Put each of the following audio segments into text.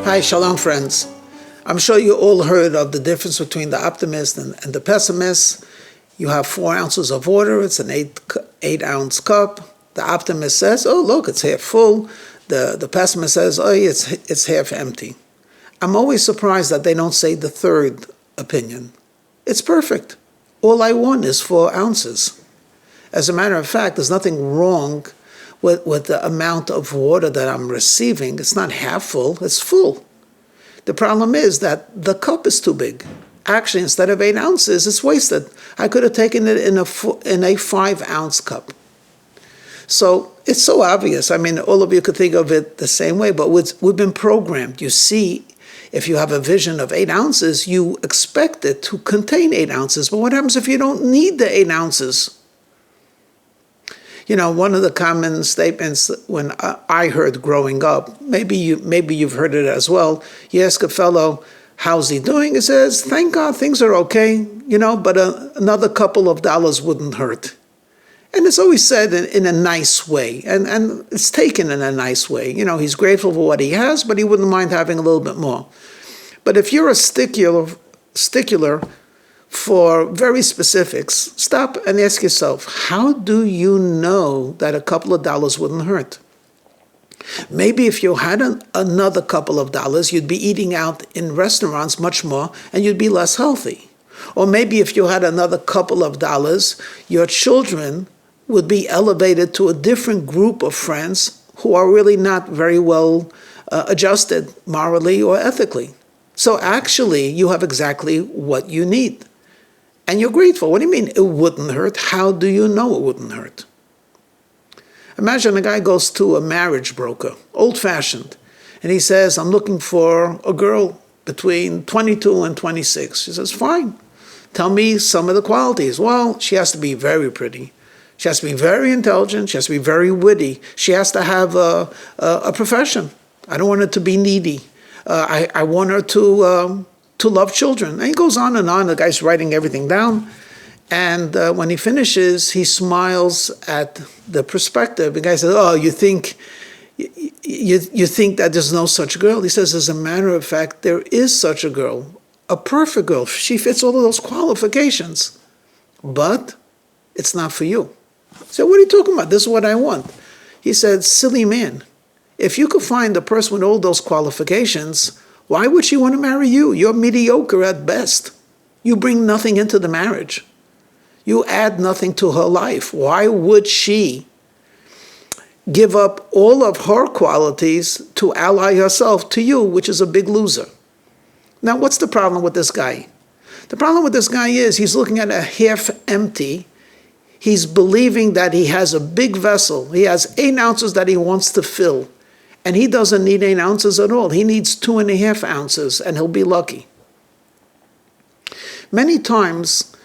Hi, shalom friends. I'm sure you all heard of the difference between the optimist and the pessimist. You have 4 ounces of water, it's an 8-ounce cup. The optimist says, oh look, it's half full. The pessimist says, oh, it's half empty. I'm always surprised that they don't say the third opinion. It's perfect. All I want is 4 ounces. As a matter of fact, there's nothing wrong with the amount of water that I'm receiving. It's not half full, it's full. The problem is that the cup is too big. Actually, instead of 8 ounces, it's wasted. I could have taken it in a 5-ounce cup. So it's so obvious. I mean, all of you could think of it the same way, but we've been programmed. You see, if you have a vision of 8 ounces, you expect it to contain 8 ounces. But what happens if you don't need the 8 ounces? You know, one of the common statements when I heard growing up, maybe you've heard it as well. You ask a fellow, how's he doing? He says, thank God things are okay, you know, but another couple of dollars wouldn't hurt. And it's always said in a nice way, and it's taken in a nice way. You know, he's grateful for what he has, but he wouldn't mind having a little bit more. But if you're a stickler for very specifics, stop and ask yourself, how do you know that a couple of dollars wouldn't hurt? Maybe if you had another couple of dollars, you'd be eating out in restaurants much more and you'd be less healthy. Or maybe if you had another couple of dollars, your children would be elevated to a different group of friends who are really not very well adjusted morally or ethically. So actually, you have exactly what you need. And you're grateful. What do you mean it wouldn't hurt? How do you know it wouldn't hurt? Imagine a guy goes to a marriage broker, old-fashioned, and he says, I'm looking for a girl between 22 and 26. She says, fine. Tell me some of the qualities. Well, she has to be very pretty. She has to be very intelligent. She has to be very witty. She has to have a profession. I don't want her to be needy. I want her to love children. And he goes on and on. The guy's writing everything down. And when he finishes, he smiles at the perspective. The guy says, oh, you think that there's no such girl? He says, as a matter of fact, there is such a girl, a perfect girl. She fits all of those qualifications. But it's not for you. So what are you talking about? This is what I want. He said, silly man, if you could find a person with all those qualifications, why would she want to marry you? You're mediocre at best. You bring nothing into the marriage. You add nothing to her life. Why would she give up all of her qualities to ally herself to you, which is a big loser? Now, what's the problem with this guy? The problem with this guy is he's looking at a half empty. He's believing that he has a big vessel. He has 8 ounces that he wants to fill. And he doesn't need 8 ounces at all. He needs 2.5 ounces, and he'll be lucky. Many times,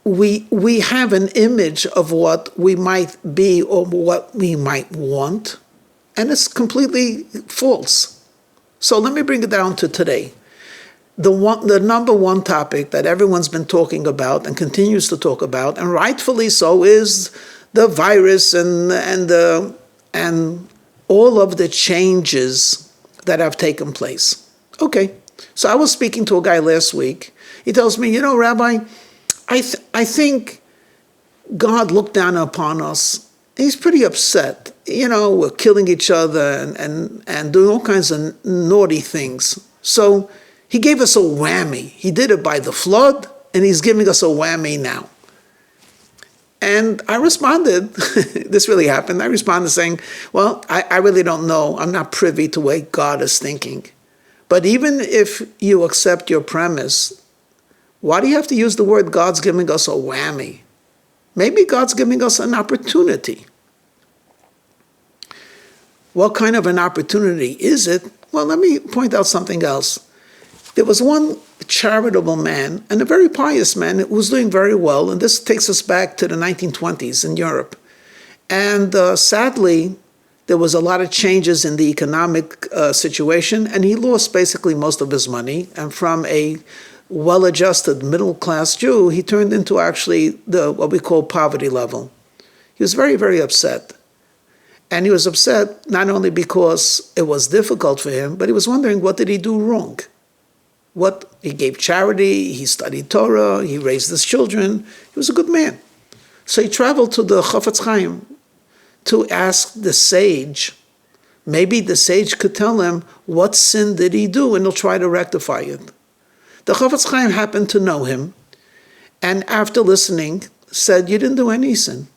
we have an image of what we might be or what we might want, and it's completely false. So let me bring it down to today. The number one topic that everyone's been talking about and continues to talk about, and rightfully so, is the virus and all of the changes that have taken place. Okay, so I was speaking to a guy last week. He tells me, you know, Rabbi, I think God looked down upon us. He's pretty upset. You know, we're killing each other and doing all kinds of naughty things. So he gave us a whammy. He did it by the flood, and he's giving us a whammy now. And I responded, this really happened. I responded saying, well, I really don't know. I'm not privy to the way God is thinking. But even if you accept your premise, why do you have to use the word God's giving us a whammy? Maybe God's giving us an opportunity. What kind of an opportunity is it? Well, let me point out something else. There was one charitable man, and a very pious man, who was doing very well, and this takes us back to the 1920s in Europe. And sadly, there was a lot of changes in the economic situation, and he lost basically most of his money. And from a well-adjusted middle-class Jew, he turned into actually what we call poverty level. He was very, very upset. And he was upset not only because it was difficult for him, but he was wondering, what did he do wrong? What he gave charity, he studied Torah, he raised his children. He was a good man. So he traveled to the Chafetz Chaim to ask the sage. Maybe the sage could tell him, what sin did he do, and he'll try to rectify it. The Chafetz Chaim happened to know him, and after listening, said, you didn't do any sin.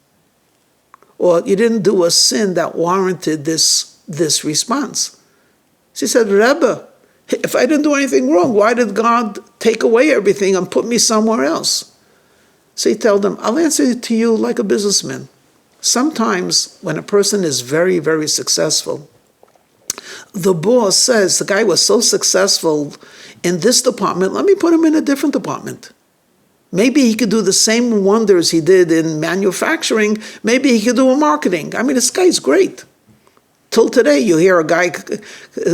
Or you didn't do a sin that warranted this response. She said, Rebbe, if I didn't do anything wrong, why did God take away everything and put me somewhere else? So he told them, I'll answer it to you like a businessman. Sometimes when a person is very, very successful, the boss says, the guy was so successful in this department, let me put him in a different department. Maybe he could do the same wonders he did in manufacturing. Maybe he could do in marketing. I mean, this guy's great. Till today, you hear a guy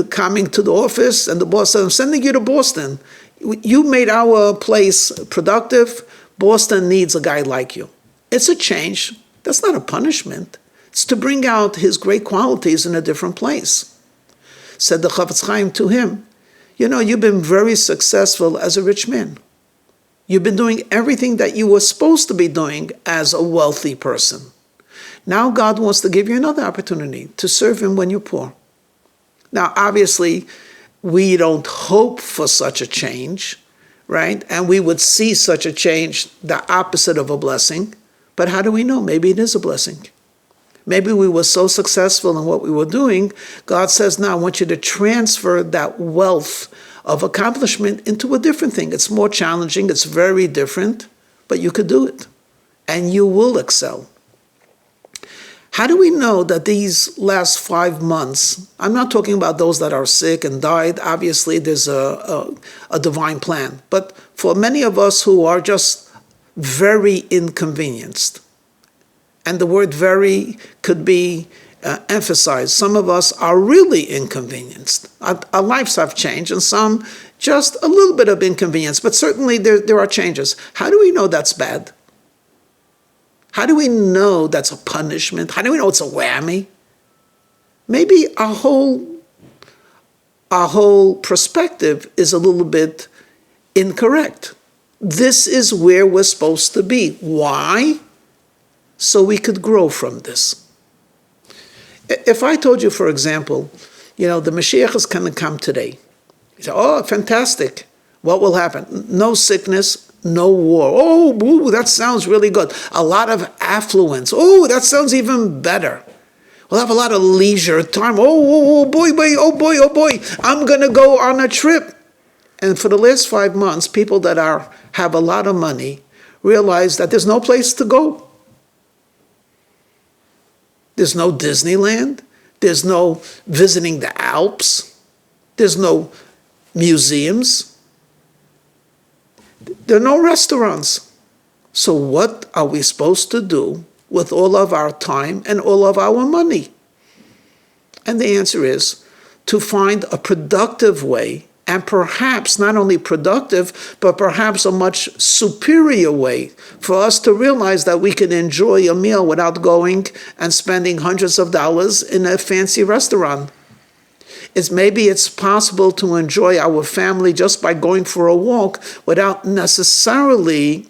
coming to the office and the boss says, I'm sending you to Boston. You made our place productive. Boston needs a guy like you. It's a change. That's not a punishment. It's to bring out his great qualities in a different place. Said the Chafetz Chaim to him, you know, you've been very successful as a rich man. You've been doing everything that you were supposed to be doing as a wealthy person. Now God wants to give you another opportunity to serve him when you're poor. Now, obviously, we don't hope for such a change, right? And we would see such a change, the opposite of a blessing. But how do we know? Maybe it is a blessing. Maybe we were so successful in what we were doing, God says, now I want you to transfer that wealth of accomplishment into a different thing. It's more challenging, it's very different, but you could do it, and you will excel. How do we know that these last 5 months, I'm not talking about those that are sick and died, obviously there's a divine plan, but for many of us who are just very inconvenienced, and the word very could be emphasized. Some of us are really inconvenienced. Our lives have changed, and some just a little bit of inconvenience, but certainly there are changes. How do we know that's bad? How do we know that's a punishment? How do we know it's a whammy? Maybe our whole perspective is a little bit incorrect. This is where we're supposed to be. Why? So we could grow from this. If I told you, for example, the Mashiach is going to come today. You say, oh, fantastic. What will happen? No sickness, no war. Oh, ooh, that sounds really good. A lot of affluence. Oh, that sounds even better. We'll have a lot of leisure time. Oh boy, I'm going to go on a trip. And for the last 5 months, people that have a lot of money realize that there's no place to go. There's no Disneyland. There's no visiting the Alps. There's no museums. There are no restaurants. So what are we supposed to do with all of our time and all of our money? And the answer is to find a productive way, and perhaps not only productive, but perhaps a much superior way for us to realize that we can enjoy a meal without going and spending hundreds of dollars in a fancy restaurant. Maybe it's possible to enjoy our family just by going for a walk without necessarily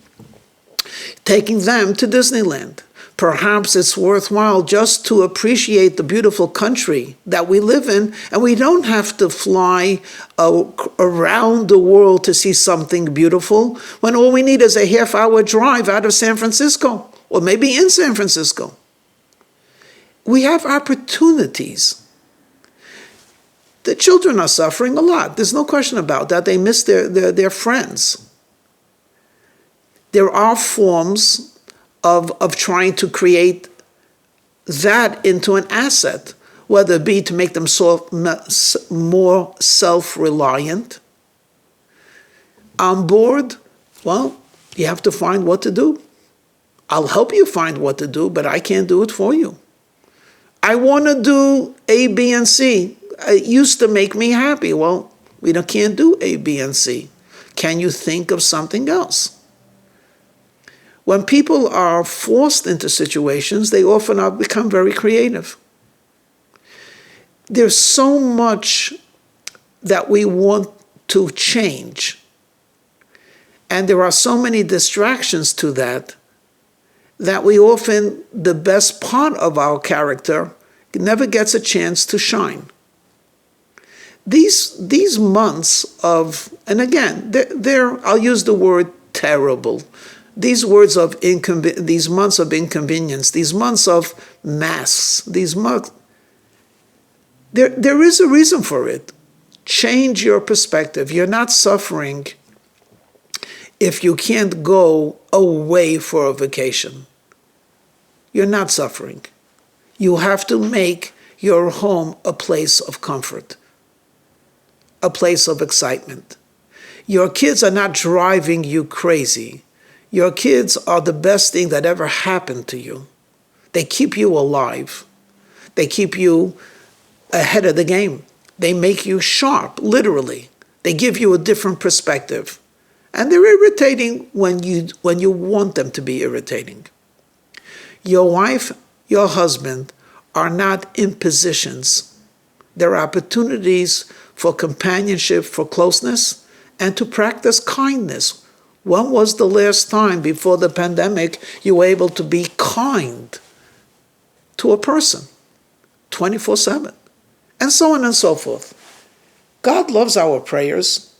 taking them to Disneyland. Perhaps it's worthwhile just to appreciate the beautiful country that we live in, and we don't have to fly around the world to see something beautiful, when all we need is a half-hour drive out of San Francisco, or maybe in San Francisco. We have opportunities. The children are suffering a lot. There's no question about that. They miss their friends. There are forms of trying to create that into an asset, whether it be to make them more self-reliant. On board, well, you have to find what to do. I'll help you find what to do, but I can't do it for you. I want to do A, B, and C. It used to make me happy. Well, we can't do A, B, and C. Can you think of something else? When people are forced into situations, they often become very creative. There's so much that we want to change. And there are so many distractions to that we often, the best part of our character never gets a chance to shine. These months of, and again, I'll use the word terrible. These months of inconvenience, these months of masks, there is a reason for it. Change your perspective. You're not suffering if you can't go away for a vacation. You're not suffering. You have to make your home a place of comfort, a place of excitement. Your kids are not driving you crazy. Your kids are the best thing that ever happened to you. They keep you alive. They keep you ahead of the game. They make you sharp, literally. They give you a different perspective. And they're irritating when you want them to be irritating. Your wife, your husband are not impositions. They're opportunities for companionship, for closeness, and to practice kindness. When was the last time before the pandemic you were able to be kind to a person 24/7? And so on and so forth. God loves our prayers.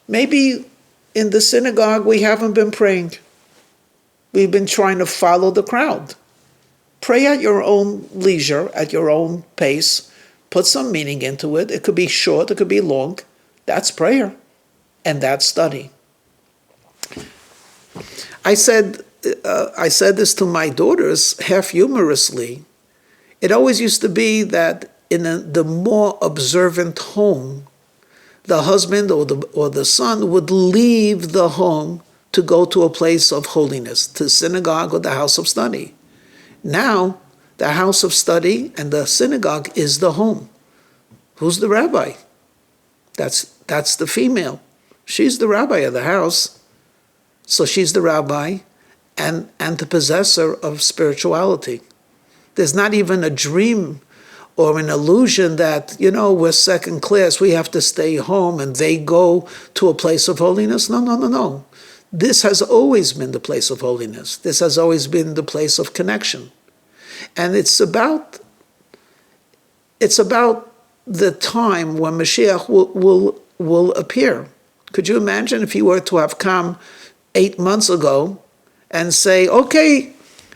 Maybe in the synagogue we haven't been praying. We've been trying to follow the crowd. Pray at your own leisure, at your own pace. Put some meaning into it. It could be short, it could be long. That's prayer. And that's study. I said this to my daughters half humorously. It always used to be that in the more observant home, the husband or the son would leave the home to go to a place of holiness, to synagogue or the house of study. Now, the house of study and the synagogue is the home. Who's the rabbi? That's the female. She's the rabbi of the house. So she's the rabbi and the possessor of spirituality. There's not even a dream or an illusion that, we're second class, we have to stay home and they go to a place of holiness. No. This has always been the place of holiness. This has always been the place of connection. And it's about the time when Mashiach will appear. Could you imagine if he were to have come 8 months ago and say, okay,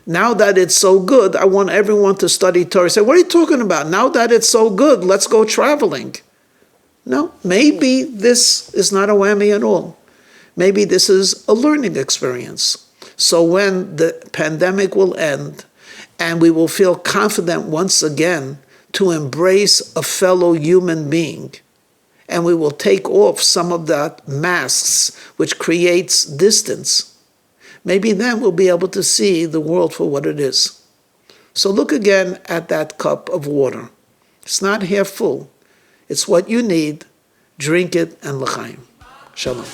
now that it's so good, I want everyone to study Torah. Say, what are you talking about? Now that it's so good, let's go traveling. No, maybe this is not a whammy at all. Maybe this is a learning experience. So when the pandemic will end and we will feel confident once again to embrace a fellow human being, and we will take off some of that masks which creates distance, maybe then we'll be able to see the world for what it is. So look again at that cup of water. It's not half full. It's what you need. Drink it and l'chaim. Shalom.